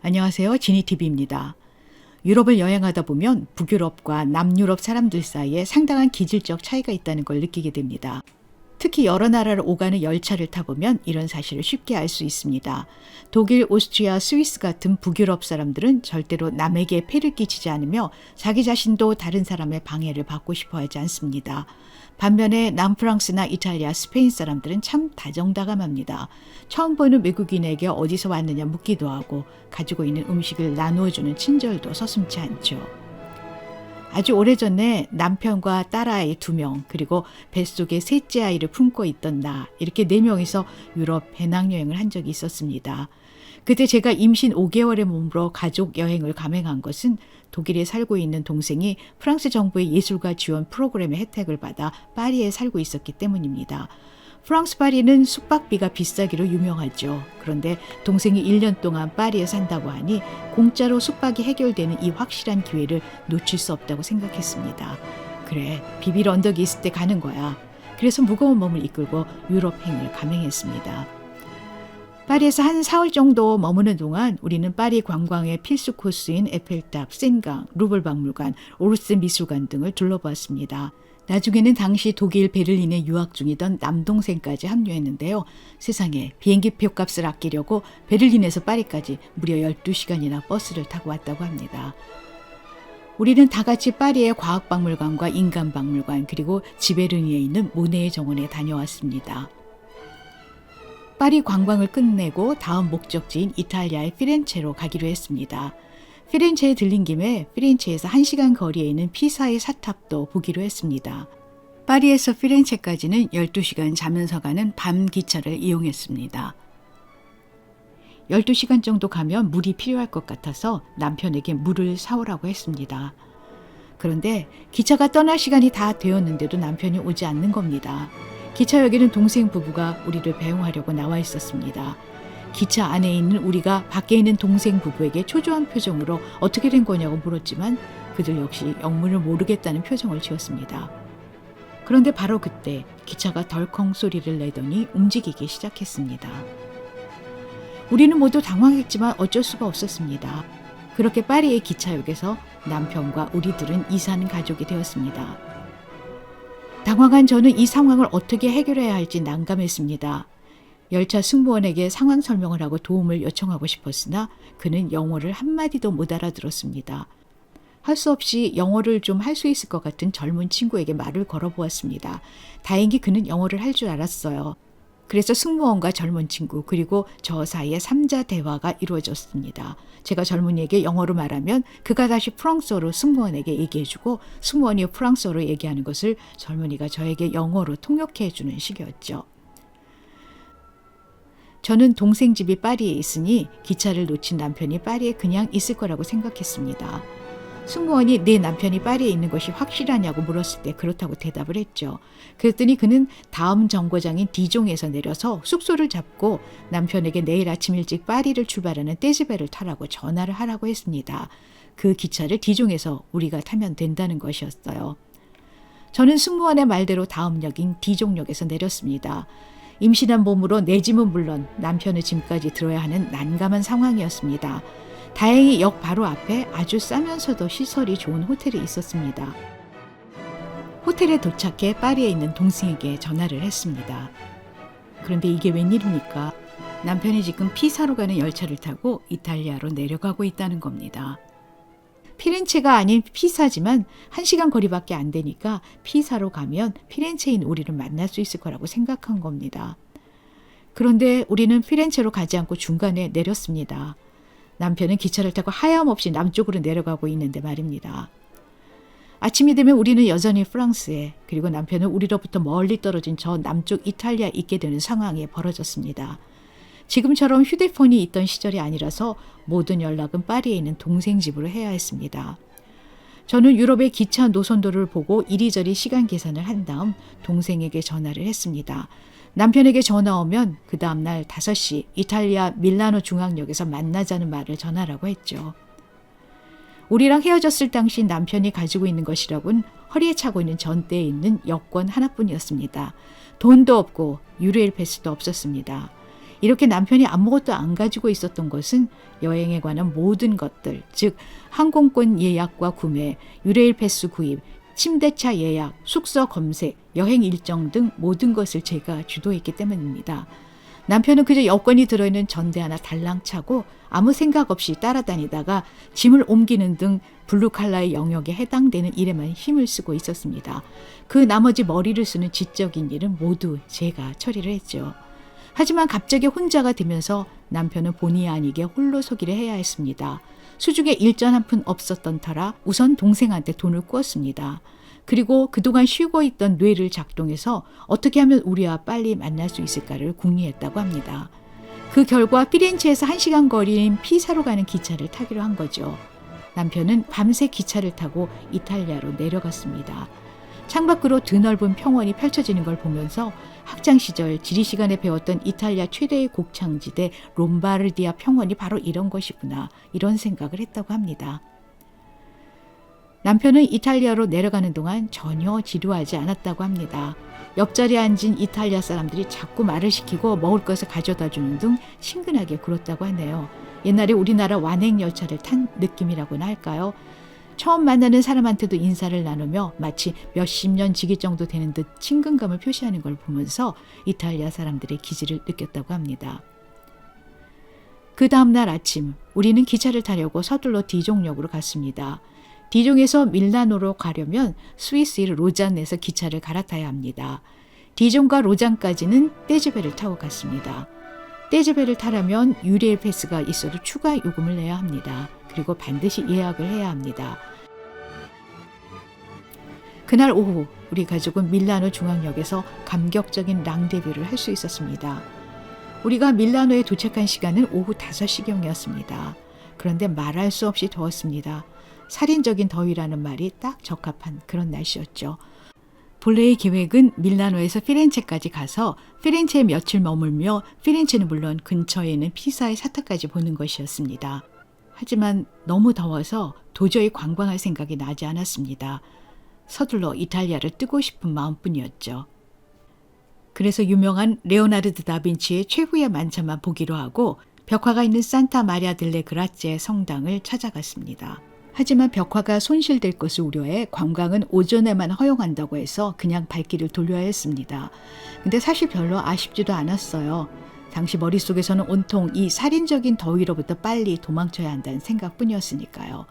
안녕하세요. 지니TV입니다. 유럽을 여행하다 보면 북유럽과 남유럽 사람들 사이에 상당한 기질적 차이가 있다는 걸 느끼게 됩니다. 특히 여러 나라를 오가는 열차를 타보면 이런 사실을 쉽게 알 수 있습니다. 독일, 오스트리아, 스위스 같은 북유럽 사람들은 절대로 남에게 폐를 끼치지 않으며 자기 자신도 다른 사람의 방해를 받고 싶어 하지 않습니다. 반면에 남프랑스나 이탈리아, 스페인 사람들은 참 다정다감합니다. 처음 보는 외국인에게 어디서 왔느냐 묻기도 하고 가지고 있는 음식을 나누어주는 친절도 서슴지 않죠. 아주 오래전에 남편과 딸아이 2명 그리고 뱃속에 셋째 아이를 품고 있던 나 이렇게 4명이서 유럽 배낭여행을 한 적이 있었습니다. 그때 제가 임신 5개월의 몸으로 가족 여행을 감행한 것은 독일에 살고 있는 동생이 프랑스 정부의 예술가 지원 프로그램의 혜택을 받아 파리에 살고 있었기 때문입니다. 프랑스 파리는 숙박비가 비싸기로 유명하죠. 그런데 동생이 1년 동안 파리에 산다고 하니 공짜로 숙박이 해결되는 이 확실한 기회를 놓칠 수 없다고 생각했습니다. 그래, 비빌 언덕이 있을 때 가는 거야. 그래서 무거운 몸을 이끌고 유럽행을 감행했습니다. 파리에서 한 4월 정도 머무는 동안 우리는 파리 관광의 필수 코스인 에펠탑, 센강, 루블 박물관, 오르세 미술관 등을 둘러보았습니다. 나중에는 당시 독일 베를린에 유학 중이던 남동생까지 합류했는데요. 세상에 비행기 표값을 아끼려고 베를린에서 파리까지 무려 12시간이나 버스를 타고 왔다고 합니다. 우리는 다 같이 파리의 과학박물관과 인간박물관 그리고 지베르니에 있는 모네의 정원에 다녀왔습니다. 파리 관광을 끝내고 다음 목적지인 이탈리아의 피렌체로 가기로 했습니다. 피렌체에 들린 김에 피렌체에서 1시간 거리에 있는 피사의 사탑도 보기로 했습니다. 파리에서 피렌체까지는 12시간 자면서 가는 밤 기차를 이용했습니다. 12시간 정도 가면 물이 필요할 것 같아서 남편에게 물을 사오라고 했습니다. 그런데 기차가 떠날 시간이 다 되었는데도 남편이 오지 않는 겁니다. 기차역에는 동생 부부가 우리를 배웅하려고 나와 있었습니다. 기차 안에 있는 우리가 밖에 있는 동생 부부에게 초조한 표정으로 어떻게 된 거냐고 물었지만 그들 역시 영문을 모르겠다는 표정을 지었습니다. 그런데 바로 그때 기차가 덜컹 소리를 내더니 움직이기 시작했습니다. 우리는 모두 당황했지만 어쩔 수가 없었습니다. 그렇게 파리의 기차역에서 남편과 우리들은 이사하는 가족이 되었습니다. 당황한 저는 이 상황을 어떻게 해결해야 할지 난감했습니다. 열차 승무원에게 상황 설명을 하고 도움을 요청하고 싶었으나 그는 영어를 한마디도 못 알아들었습니다. 할 수 없이 영어를 좀 할 수 있을 것 같은 젊은 친구에게 말을 걸어보았습니다. 다행히 그는 영어를 할 줄 알았어요. 그래서 승무원과 젊은 친구 그리고 저 사이에 3자 대화가 이루어졌습니다. 제가 젊은이에게 영어로 말하면 그가 다시 프랑스어로 승무원에게 얘기해주고 승무원이 프랑스어로 얘기하는 것을 젊은이가 저에게 영어로 통역해주는 식이었죠. 저는 동생 집이 파리에 있으니 기차를 놓친 남편이 파리에 그냥 있을 거라고 생각했습니다. 승무원이 내 남편이 파리에 있는 것이 확실하냐고 물었을 때 그렇다고 대답을 했죠. 그랬더니 그는 다음 정거장인 디종에서 내려서 숙소를 잡고 남편에게 내일 아침 일찍 파리를 출발하는 떼즈베를 타라고 전화를 하라고 했습니다. 그 기차를 디종에서 우리가 타면 된다는 것이었어요. 저는 승무원의 말대로 다음 역인 디종역에서 내렸습니다. 임신한 몸으로 내 짐은 물론 남편의 짐까지 들어야 하는 난감한 상황이었습니다. 다행히 역 바로 앞에 아주 싸면서도 시설이 좋은 호텔이 있었습니다. 호텔에 도착해 파리에 있는 동생에게 전화를 했습니다. 그런데 이게 웬일입니까? 남편이 지금 피사로 가는 열차를 타고 이탈리아로 내려가고 있다는 겁니다. 피렌체가 아닌 피사지만 1시간 거리밖에 안 되니까 피사로 가면 피렌체인 우리를 만날 수 있을 거라고 생각한 겁니다. 그런데 우리는 피렌체로 가지 않고 중간에 내렸습니다. 남편은 기차를 타고 하염없이 남쪽으로 내려가고 있는데 말입니다. 아침이 되면 우리는 여전히 프랑스에 그리고 남편은 우리로부터 멀리 떨어진 저 남쪽 이탈리아에 있게 되는 상황이 벌어졌습니다. 지금처럼 휴대폰이 있던 시절이 아니라서 모든 연락은 파리에 있는 동생 집으로 해야 했습니다. 저는 유럽의 기차 노선도를 보고 이리저리 시간 계산을 한 다음 동생에게 전화를 했습니다. 남편에게 전화 오면 그 다음날 5시 이탈리아 밀라노 중앙역에서 만나자는 말을 전하라고 했죠. 우리랑 헤어졌을 당시 남편이 가지고 있는 것이라곤 허리에 차고 있는 전대에 있는 여권 하나뿐이었습니다. 돈도 없고 유레일 패스도 없었습니다. 이렇게 남편이 아무것도 안 가지고 있었던 것은 여행에 관한 모든 것들, 즉 항공권 예약과 구매, 유레일 패스 구입, 침대차 예약, 숙소 검색, 여행 일정 등 모든 것을 제가 주도했기 때문입니다. 남편은 그저 여권이 들어있는 전대 하나 달랑 차고 아무 생각 없이 따라다니다가 짐을 옮기는 등 블루칼라의 영역에 해당되는 일에만 힘을 쓰고 있었습니다. 그 나머지 머리를 쓰는 지적인 일은 모두 제가 처리를 했죠. 하지만 갑자기 혼자가 되면서 남편은 본의 아니게 홀로서기를 해야 했습니다. 수중에 일전 한 푼 없었던 터라 우선 동생한테 돈을 꾸었습니다. 그리고 그동안 쉬고 있던 뇌를 작동해서 어떻게 하면 우리와 빨리 만날 수 있을까를 궁리했다고 합니다. 그 결과 피렌체에서 1시간 거리인 피사로 가는 기차를 타기로 한 거죠. 남편은 밤새 기차를 타고 이탈리아로 내려갔습니다. 창밖으로 드넓은 평원이 펼쳐지는 걸 보면서 학창 시절 지리 시간에 배웠던 이탈리아 최대의 곡창지대 롬바르디아 평원이 바로 이런 것이구나, 이런 생각을 했다고 합니다. 남편은 이탈리아로 내려가는 동안 전혀 지루하지 않았다고 합니다. 옆자리에 앉은 이탈리아 사람들이 자꾸 말을 시키고 먹을 것을 가져다 주는 등 친근하게 굴었다고 하네요. 옛날에 우리나라 완행열차를 탄 느낌이라고나 할까요? 처음 만나는 사람한테도 인사를 나누며 마치 몇십 년 지기 정도 되는 듯 친근감을 표시하는 걸 보면서 이탈리아 사람들의 기질을 느꼈다고 합니다. 그 다음날 아침 우리는 기차를 타려고 서둘러 디종역으로 갔습니다. 디종에서 밀라노로 가려면 스위스의 로잔에서 기차를 갈아타야 합니다. 디종과 로잔까지는 떼즈베를 타고 갔습니다. 떼즈베를 타려면 유레일 패스가 있어도 추가 요금을 내야 합니다. 그리고 반드시 예약을 해야 합니다. 그날 오후 우리 가족은 밀라노 중앙역에서 감격적인 랑데뷰를 할 수 있었습니다. 우리가 밀라노에 도착한 시간은 오후 5시경이었습니다. 그런데 말할 수 없이 더웠습니다. 살인적인 더위라는 말이 딱 적합한 그런 날씨였죠. 본래의 계획은 밀라노에서 피렌체까지 가서 피렌체에 며칠 머물며 피렌체는 물론 근처에 있는 피사의 사탑까지 보는 것이었습니다. 하지만 너무 더워서 도저히 관광할 생각이 나지 않았습니다. 서둘러 이탈리아를 뜨고 싶은 마음뿐이었죠. 그래서 유명한 레오나르도 다빈치의 최후의 만찬만 보기로 하고 벽화가 있는 산타 마리아 델레 그라치의 성당을 찾아갔습니다. 하지만 벽화가 손실될 것을 우려해 관광은 오전에만 허용한다고 해서 그냥 발길을 돌려야 했습니다. 근데 사실 별로 아쉽지도 않았어요. 당시 머릿속에서는 온통 이 살인적인 더위로부터 빨리 도망쳐야 한다는 생각뿐이었으니까요.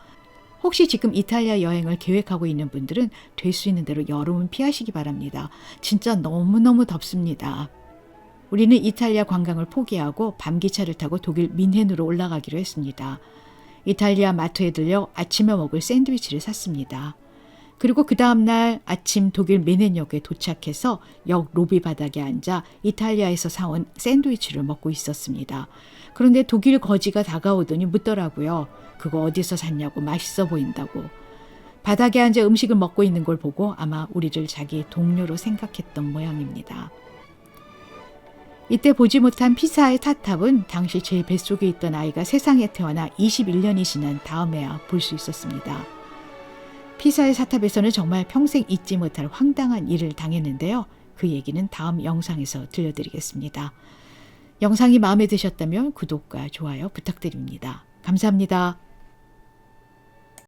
혹시 지금 이탈리아 여행을 계획하고 있는 분들은 될 수 있는 대로 여름은 피하시기 바랍니다. 진짜 너무너무 덥습니다. 우리는 이탈리아 관광을 포기하고 밤기차를 타고 독일 민헨으로 올라가기로 했습니다. 이탈리아 마트에 들려 아침에 먹을 샌드위치를 샀습니다. 그리고 그 다음날 아침 독일 민헨역에 도착해서 역 로비 바닥에 앉아 이탈리아에서 사온 샌드위치를 먹고 있었습니다. 그런데 독일 거지가 다가오더니 묻더라고요. 그거 어디서 샀냐고, 맛있어 보인다고. 바닥에 앉아 음식을 먹고 있는 걸 보고 아마 우리를 자기 동료로 생각했던 모양입니다. 이때 보지 못한 피사의 타탑은 당시 제 뱃속에 있던 아이가 세상에 태어나 21년이 지난 다음에야 볼 수 있었습니다. 피사의 사탑에서는 정말 평생 잊지 못할 황당한 일을 당했는데요. 그 얘기는 다음 영상에서 들려드리겠습니다. 영상이 마음에 드셨다면 구독과 좋아요 부탁드립니다. 감사합니다.